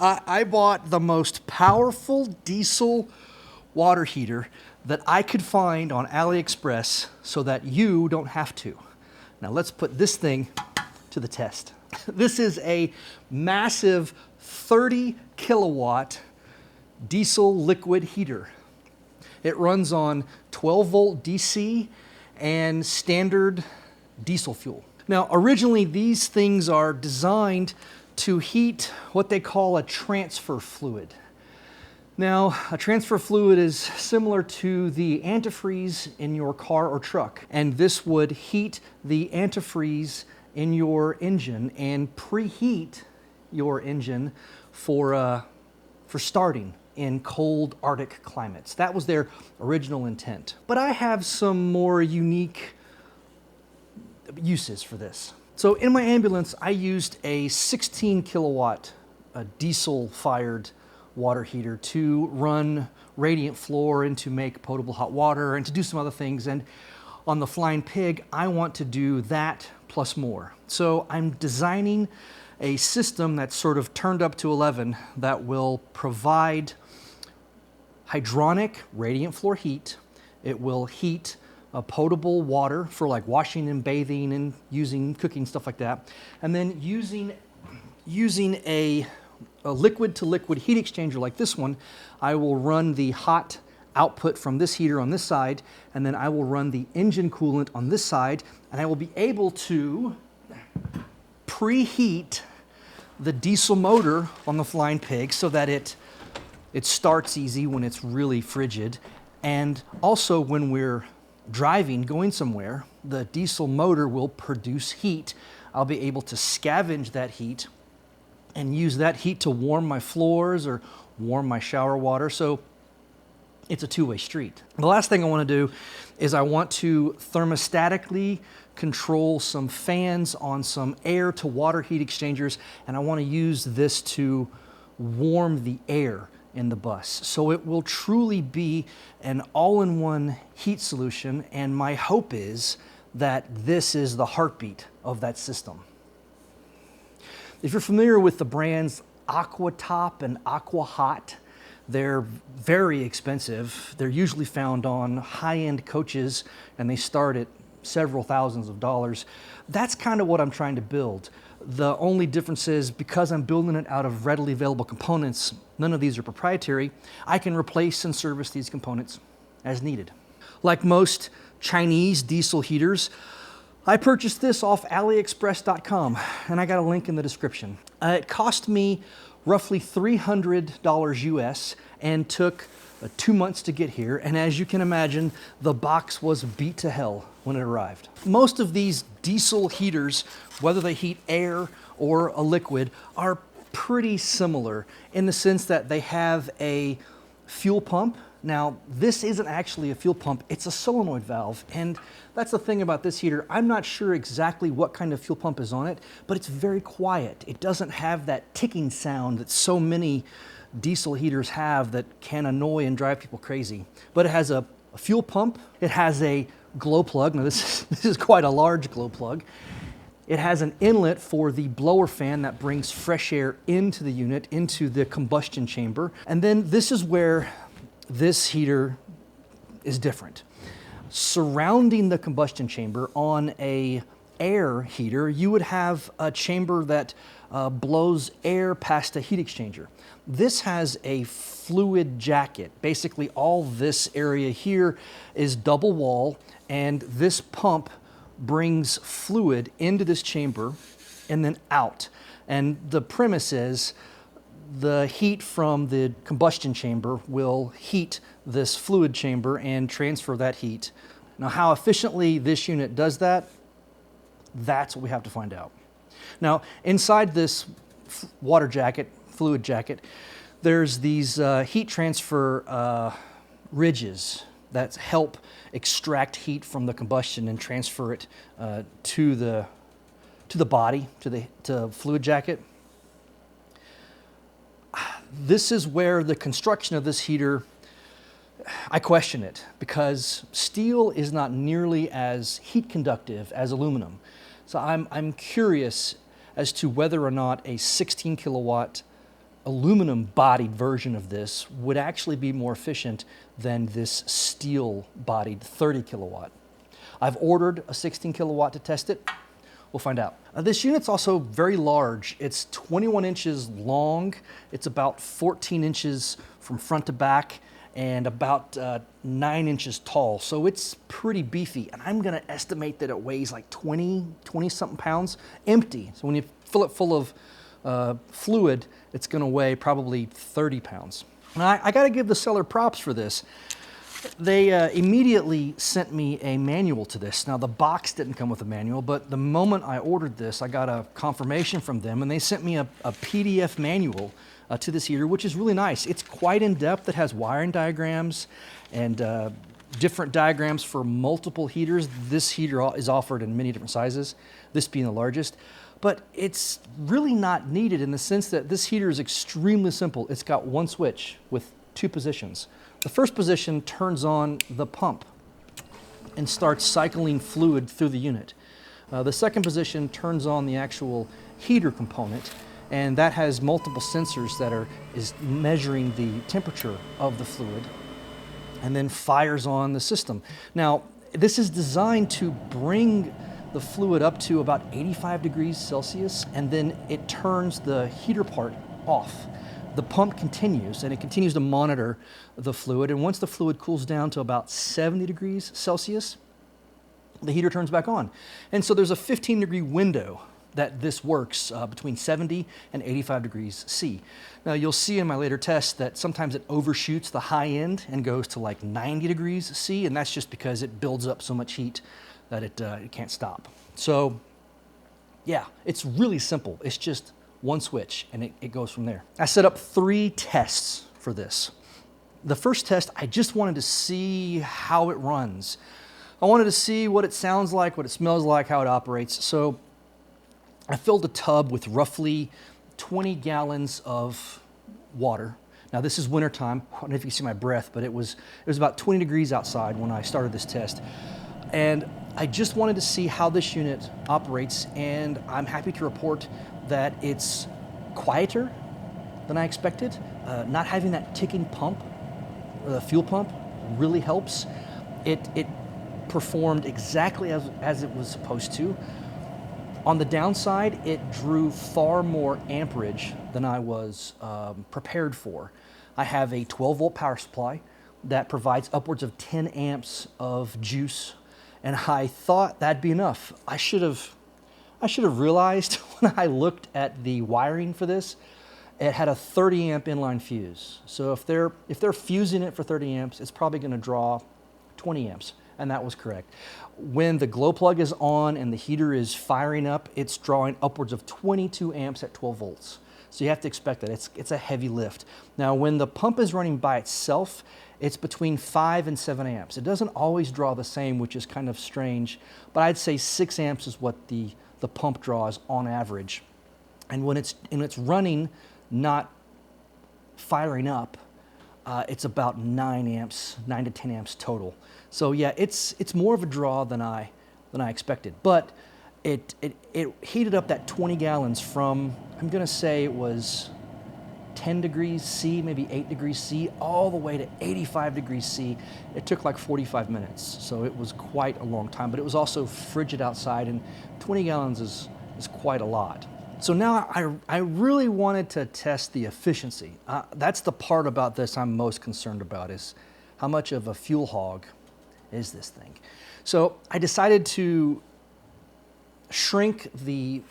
I bought the most powerful diesel water heater that I could find on AliExpress so that you don't have to. Now let's put this thing to the test. This is a massive 30 kilowatt diesel liquid heater. It runs on 12 volt DC and standard diesel fuel. Now, originally these things are designed to heat what they call a transfer fluid. Now, a transfer fluid is similar to the antifreeze in your car or truck, and this would heat the antifreeze in your engine and preheat your engine for starting in cold Arctic climates. That was their original intent. But I have some more unique uses for this. So in my ambulance, I used a 16 kilowatt diesel fired water heater to run radiant floor and to make potable hot water and to do some other things. And on the Flying Pig, I want to do that plus more. So I'm designing a system that's sort of turned up to 11 that will provide hydronic radiant floor heat. It will heat potable water for like washing and bathing and using, cooking, stuff like that. And then using a liquid to liquid heat exchanger like this one, I will run the hot output from this heater on this side, and then I will run the engine coolant on this side, and I will be able to preheat the diesel motor on the Flying Pig so that it starts easy when it's really frigid. And also when we're driving, going somewhere, the diesel motor will produce heat. I'll be able to scavenge that heat and use that heat to warm my floors or warm my shower water. So it's a two-way street. The last thing I want to do is I want to thermostatically control some fans on some air to water heat exchangers, and I want to use this to warm the air in the bus. So it will truly be an all-in-one heat solution, and my hope is that this is the heartbeat of that system. If you're familiar with the brands AquaTop and AquaHot, they're very expensive. They're usually found on high-end coaches, and they start at several thousands of dollars. That's kind of what I'm trying to build. The only difference is because I'm building it out of readily available components, none of these are proprietary, I can replace and service these components as needed. Like most Chinese diesel heaters, I purchased this off AliExpress.com, and I got a link in the description. It cost me roughly $300 US and took 2 months to get here, and as you can imagine, the box was beat to hell when it arrived. Most of these diesel heaters, whether they heat air or a liquid, are pretty similar in the sense that they have a fuel pump. Now, this isn't actually a fuel pump, it's a solenoid valve, and that's the thing about this heater. I'm not sure exactly what kind of fuel pump is on it, but it's very quiet. It doesn't have that ticking sound that so many diesel heaters have that can annoy and drive people crazy. But it has a fuel pump, it has a glow plug. Now this is quite a large glow plug. It has an inlet for the blower fan that brings fresh air into the unit, into the combustion chamber. And then this is where this heater is different. Surrounding the combustion chamber on an air heater, you would have a chamber that blows air past a heat exchanger. This has a fluid jacket. Basically, all this area here is double wall, and this pump brings fluid into this chamber and then out. And the premise is the heat from the combustion chamber will heat this fluid chamber and transfer that heat. Now, how efficiently this unit does that, that's what we have to find out. Now, inside this water jacket, fluid jacket, there's these heat transfer ridges that help extract heat from the combustion and transfer it to the body, to the fluid jacket. This is where the construction of this heater, I question it, because steel is not nearly as heat conductive as aluminum. So I'm curious as to whether or not a 16 kilowatt aluminum bodied version of this would actually be more efficient than this steel bodied 30 kilowatt. I've ordered a 16 kilowatt to test it. We'll find out. This unit's also very large. It's 21 inches long. It's about 14 inches from front to back and about 9 inches tall. So it's pretty beefy. And I'm gonna estimate that it weighs like 20 something pounds empty. So when you fill it full of fluid, it's gonna weigh probably 30 pounds. Now I gotta give the seller props for this. They immediately sent me a manual to this. Now the box didn't come with a manual, but the moment I ordered this, I got a confirmation from them and they sent me a PDF manual to this heater, which is really nice. It's quite in depth. It has wiring diagrams and different diagrams for multiple heaters. This heater is offered in many different sizes, this being the largest. But it's really not needed in the sense that this heater is extremely simple. It's got one switch with 2 positions. The first position turns on the pump and starts cycling fluid through the unit. The second position turns on the actual heater component, and that has multiple sensors that is measuring the temperature of the fluid and then fires on the system. Now, this is designed to bring the fluid up to about 85 degrees Celsius, and then it turns the heater part off. The pump continues, and it continues to monitor the fluid, and once the fluid cools down to about 70 degrees Celsius, the heater turns back on. And so there's a 15-degree window that this works between 70 and 85 degrees C. Now you'll see in my later test that sometimes it overshoots the high end and goes to like 90 degrees C, and that's just because it builds up so much heat that it can't stop. So yeah, it's really simple. It's just one switch and it goes from there. I set up 3 tests for this. The first test, I just wanted to see how it runs. I wanted to see what it sounds like, what it smells like, how it operates. So I filled a tub with roughly 20 gallons of water. Now this is wintertime. I don't know if you can see my breath, but it was about 20 degrees outside when I started this test. And I just wanted to see how this unit operates, and I'm happy to report that it's quieter than I expected. Not having that ticking pump, the fuel pump, really helps. It performed exactly as it was supposed to. On the downside, it drew far more amperage than I was prepared for. I have a 12-volt power supply that provides upwards of 10 amps of juice, and I thought that'd be enough. I should have realized when I looked at the wiring for this, it had a 30 amp inline fuse. So if they're fusing it for 30 amps, it's probably going to draw 20 amps, and that was correct. When the glow plug is on and the heater is firing up, it's drawing upwards of 22 amps at 12 volts. So you have to expect that. It's a heavy lift. Now, when the pump is running by itself, it's between 5 and 7 amps. It doesn't always draw the same, which is kind of strange, but I'd say 6 amps is what the pump draws on average. And when it's running, not firing up, it's about 9 to 10 amps total. So yeah, it's more of a draw than I expected. But it heated up that 20 gallons from, I'm gonna say it was 10 degrees C, maybe 8 degrees C, all the way to 85 degrees C. It took like 45 minutes, so it was quite a long time, but it was also frigid outside, and 20 gallons is quite a lot. So now I really wanted to test the efficiency. That's the part about this I'm most concerned about, is how much of a fuel hog is this thing. So I decided to shrink the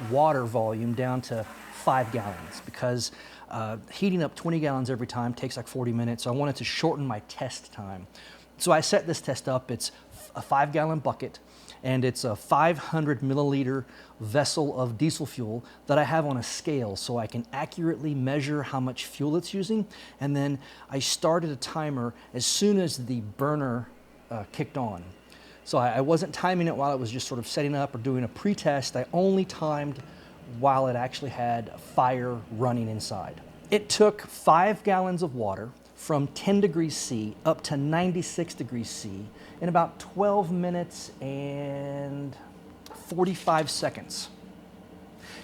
water volume down to 5 gallons because heating up 20 gallons every time takes like 40 minutes. So I wanted to shorten my test time. So I set this test up. It's a 5-gallon bucket, and it's a 500 milliliter vessel of diesel fuel that I have on a scale so I can accurately measure how much fuel it's using. And then I started a timer as soon as the burner kicked on. So I wasn't timing it while it was just sort of setting up or doing a pre-test. I only timed while it actually had fire running inside. It took 5 gallons of water from 10 degrees C up to 96 degrees C in about 12 minutes and 45 seconds.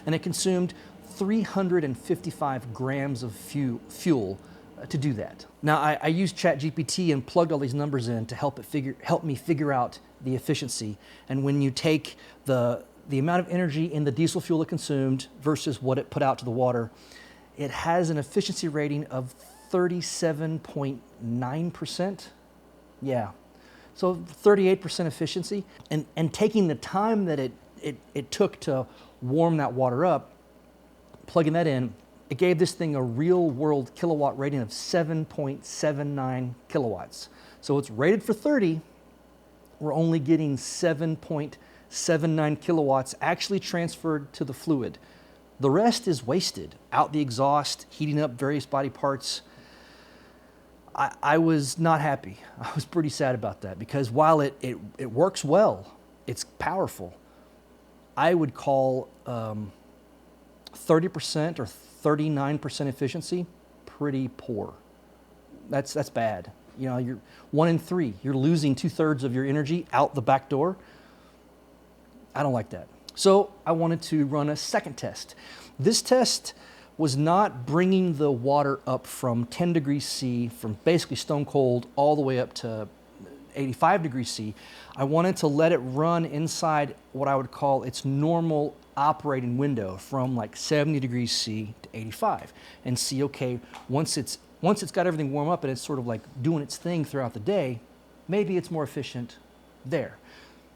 And it consumed 355 grams of fuel to do that. Now, I used ChatGPT and plugged all these numbers in to help me figure out the efficiency. And when you take the amount of energy in the diesel fuel it consumed versus what it put out to the water, it has an efficiency rating of 37.9%. Yeah, so 38% efficiency. And taking the time that it took to warm that water up, plugging that in, it gave this thing a real world kilowatt rating of 7.79 kilowatts. So it's rated for 30. We're only getting 7.79 kilowatts actually transferred to the fluid. The rest is wasted out the exhaust, heating up various body parts. I was not happy. I was pretty sad about that because while it works well, it's powerful, I would call 30% or 39% efficiency pretty poor. That's bad. You know, you're 1 in 3. You're losing 2/3 of your energy out the back door. I don't like that. So I wanted to run a second test. This test was not bringing the water up from 10 degrees C, from basically stone cold, all the way up to 85 degrees C. I wanted to let it run inside what I would call its normal operating window from like 70 degrees C to 85 and see, okay, once it's got everything warm up and it's sort of like doing its thing throughout the day, maybe it's more efficient there.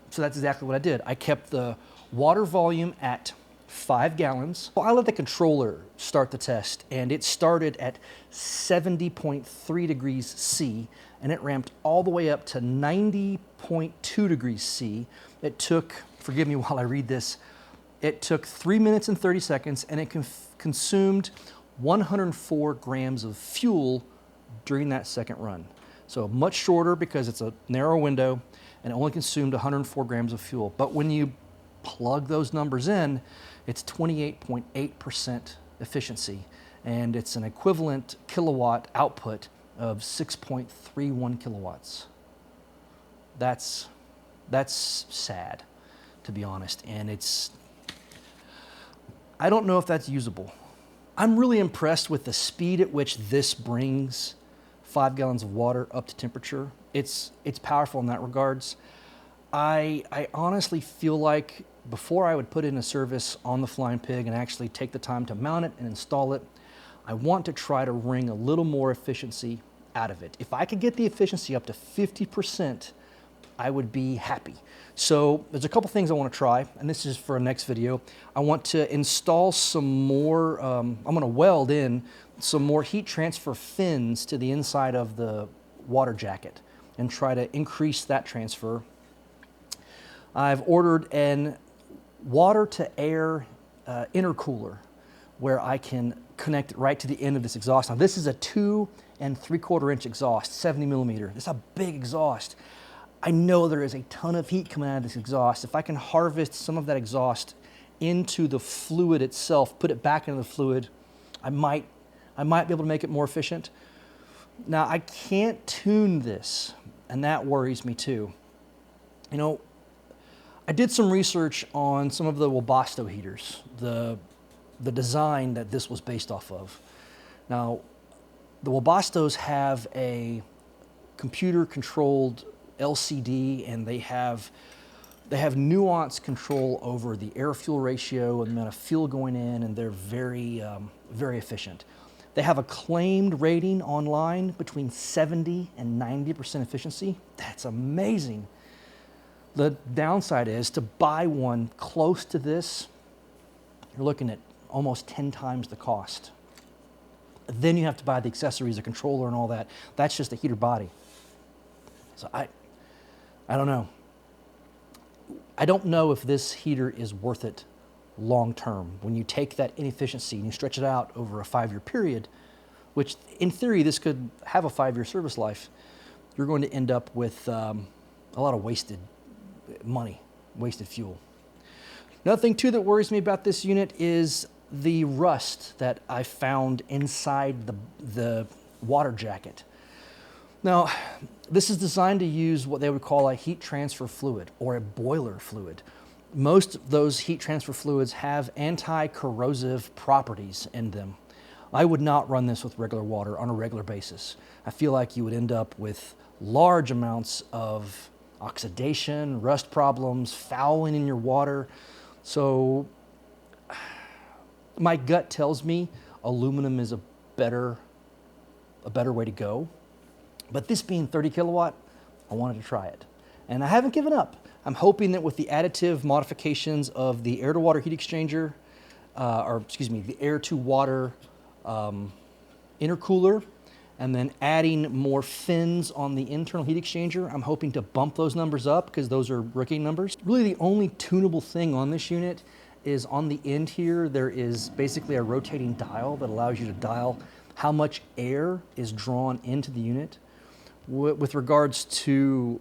So that's exactly what I did. I kept the water volume at 5 gallons. Well, I let the controller start the test, and it started at 70.3 degrees C, and it ramped all the way up to 90.2 degrees C. It took, forgive me while I read this, it took 3 minutes and 30 seconds, and it consumed 104 grams of fuel during that second run. So much shorter because it's a narrow window, and it only consumed 104 grams of fuel. But when you plug those numbers in, it's 28.8% efficiency, and it's an equivalent kilowatt output of 6.31 kilowatts. That's sad, to be honest, and I don't know if that's usable. I'm really impressed with the speed at which this brings 5 gallons of water up to temperature. It's powerful in that regards. I honestly feel like before I would put in a service on the Flying Pig and actually take the time to mount it and install it, I want to try to wring a little more efficiency out of it. If I could get the efficiency up to 50%, I would be happy. So there's a couple things I want to try, and this is for a next video. I want to install some more, I'm going to weld in some more heat transfer fins to the inside of the water jacket and try to increase that transfer. I've ordered an water to air intercooler where I can connect it right to the end of this exhaust. Now this is a 2 3/4 inch exhaust, 70 millimeter. It's a big exhaust. I know there is a ton of heat coming out of this exhaust. If I can harvest some of that exhaust into the fluid itself, put it back into the fluid, I might be able to make it more efficient. Now I can't tune this, and that worries me too. You know, I did some research on some of the Webasto heaters, the design that this was based off of. Now, the Webastos have a computer-controlled LCD, and they have nuanced control over the air-fuel ratio and the amount of fuel going in, and they're very, very efficient. They have a claimed rating online between 70 and 90% efficiency. That's amazing. The downside is to buy one close to this, you're looking at almost 10 times the cost. Then you have to buy the accessories, the controller and all that. That's just a heater body. So I don't know. I don't know if this heater is worth it long term. When you take that inefficiency and you stretch it out over a 5-year period, which in theory this could have a 5-year service life, you're going to end up with a lot of wasted money, wasted fuel. Another thing too that worries me about this unit is the rust that I found inside the water jacket. Now, this is designed to use what they would call a heat transfer fluid or a boiler fluid. most of those heat transfer fluids have anti-corrosive properties in them. I would not run this with regular water on a regular basis. I feel like you would end up with large amounts of oxidation, rust problems, fouling in your water. So my gut tells me aluminum is a better way to go. But this being 30 kilowatt, I wanted to try it. And I haven't given up. I'm hoping that with the additive modifications of the air-to-water heat exchanger, the air-to-water intercooler, and then adding more fins on the internal heat exchanger, I'm hoping to bump those numbers up because those are rookie numbers. Really the only tunable thing on this unit is on the end here, there is basically a rotating dial that allows you to dial how much air is drawn into the unit. With regards to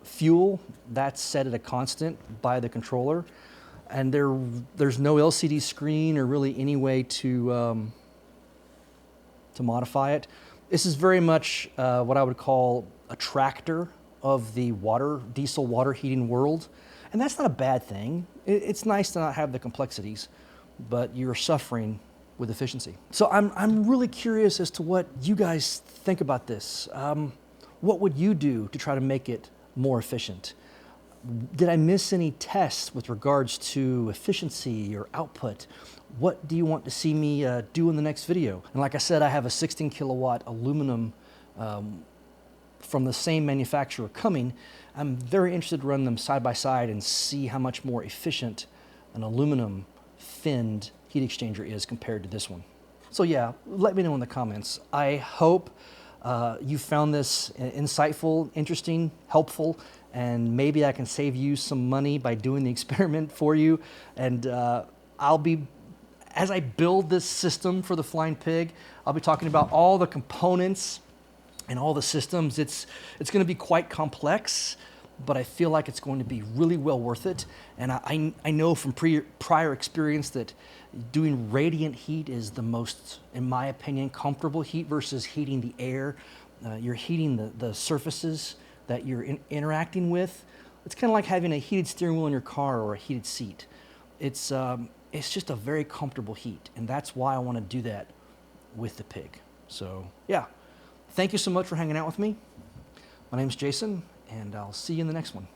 fuel, that's set at a constant by the controller, and there's no LCD screen or really any way to modify it. This is very much what I would call a tractor of the diesel water heating world, and that's not a bad thing. It's nice to not have the complexities, but you're suffering with efficiency. So I'm really curious as to what you guys think about this. What would you do to try to make it more efficient? Did I miss any tests with regards to efficiency or output? What do you want to see me do in the next video? And like I said, I have a 16 kilowatt aluminum from the same manufacturer coming. I'm very interested to run them side by side and see how much more efficient an aluminum finned heat exchanger is compared to this one. So yeah, let me know in the comments. I hope you found this insightful, interesting, helpful, and maybe I can save you some money by doing the experiment for you. And as I build this system for the Flying Pig, I'll be talking about all the components and all the systems. It's going to be quite complex, but I feel like it's going to be really well worth it. And I know from prior experience that doing radiant heat is the most, in my opinion, comfortable heat versus heating the air. You're heating the surfaces that you're interacting with. It's kind of like having a heated steering wheel in your car or a heated seat. It's just a very comfortable heat, and that's why I want to do that with the Pig. So yeah, thank you so much for hanging out with me. My name's Jason, and I'll see you in the next one.